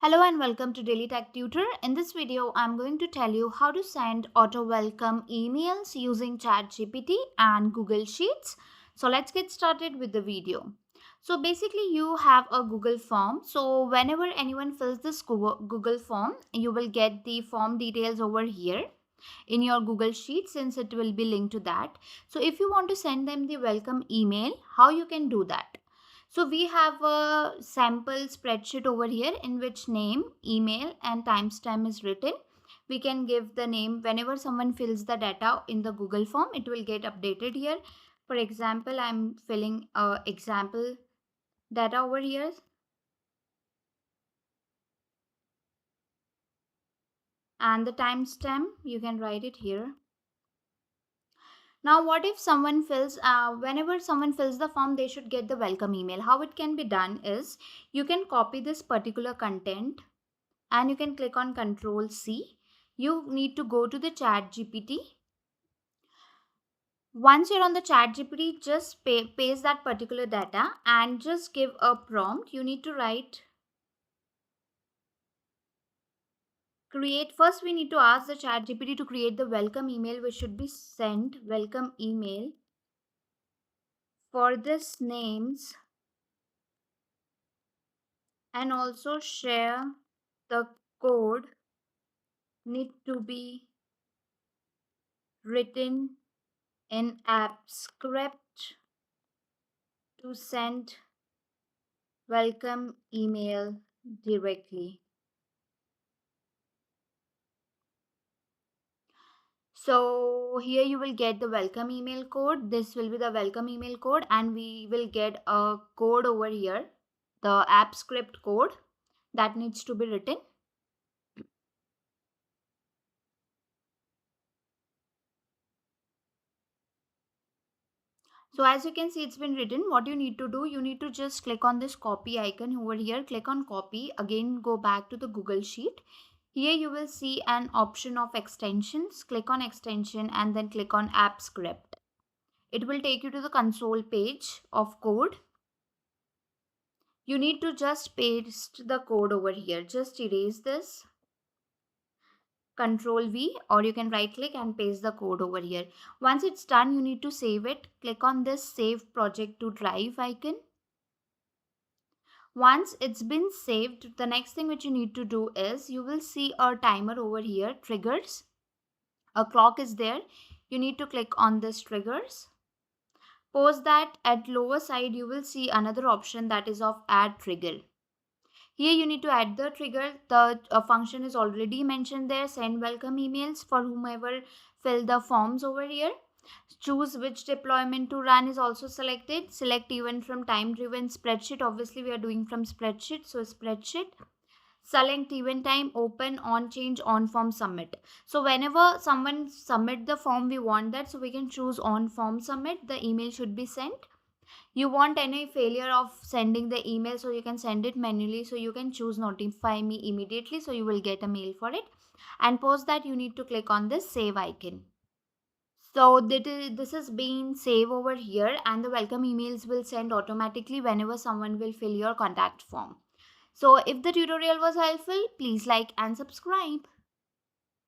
Hello and welcome to Daily Tech Tutor. In this video, I'm going to tell you how to send auto welcome emails using ChatGPT and Google Sheets. So let's get started with the video. So basically you have a Google form. So whenever anyone fills this Google form, you will get the form details over here in your Google Sheet since it will be linked to that. So if you want to send them the welcome email, how you can do that? So we have a sample spreadsheet over here in which name, email and timestamp is written. We can give the name whenever someone fills the data in the Google form, it will get updated here. For example, I'm filling example data over here. And the timestamp, you can write it here. Now, what if someone whenever someone fills the form, they should get the welcome email. How it can be done is you can copy this particular content and you can click on Control C. You need to go to the ChatGPT. Once you're on the ChatGPT, just paste that particular data and just give a prompt. You need to write first we need to ask the ChatGPT to create the welcome email which should be sent welcome email for this names and also share the code need to be written in app script to send welcome email directly. So here you will get the welcome email code. This will be the welcome email code and we will get a code over here, the app script code that needs to be written. So as you can see, it's been written. What you need to do, you need to just click on this copy icon over here, click on copy, again go back to the Google Sheet. Here you will see an option of extensions. Click on extension and then click on app script. It will take you to the console page of code. You need to just paste the code over here. Just erase this. Control V, or you can right click and paste the code over here. Once it's done, you need to save it. Click on this save project to drive icon. Once it's been saved, the next thing which you need to do is you will see a timer over here, triggers. A clock is there. You need to click on this triggers. Post that at lower side, you will see another option that is of add trigger. Here you need to add the trigger. The function is already mentioned there. Send welcome emails for whomever fill the forms over here. Choose which deployment to run is also selected. Select event from time driven spreadsheet. Obviously we are doing from spreadsheet, so spreadsheet. Select event time, open, on, change, on form, submit. So whenever someone submit the form, we want that, so we can choose on form submit. The email should be sent. You want any failure of sending the email, so you can send it manually, so you can choose notify me immediately, so you will get a mail for it. And post that, you need to click on this save icon. So this is being saved over here and the welcome emails will send automatically whenever someone will fill your contact form. So if the tutorial was helpful, please like and subscribe.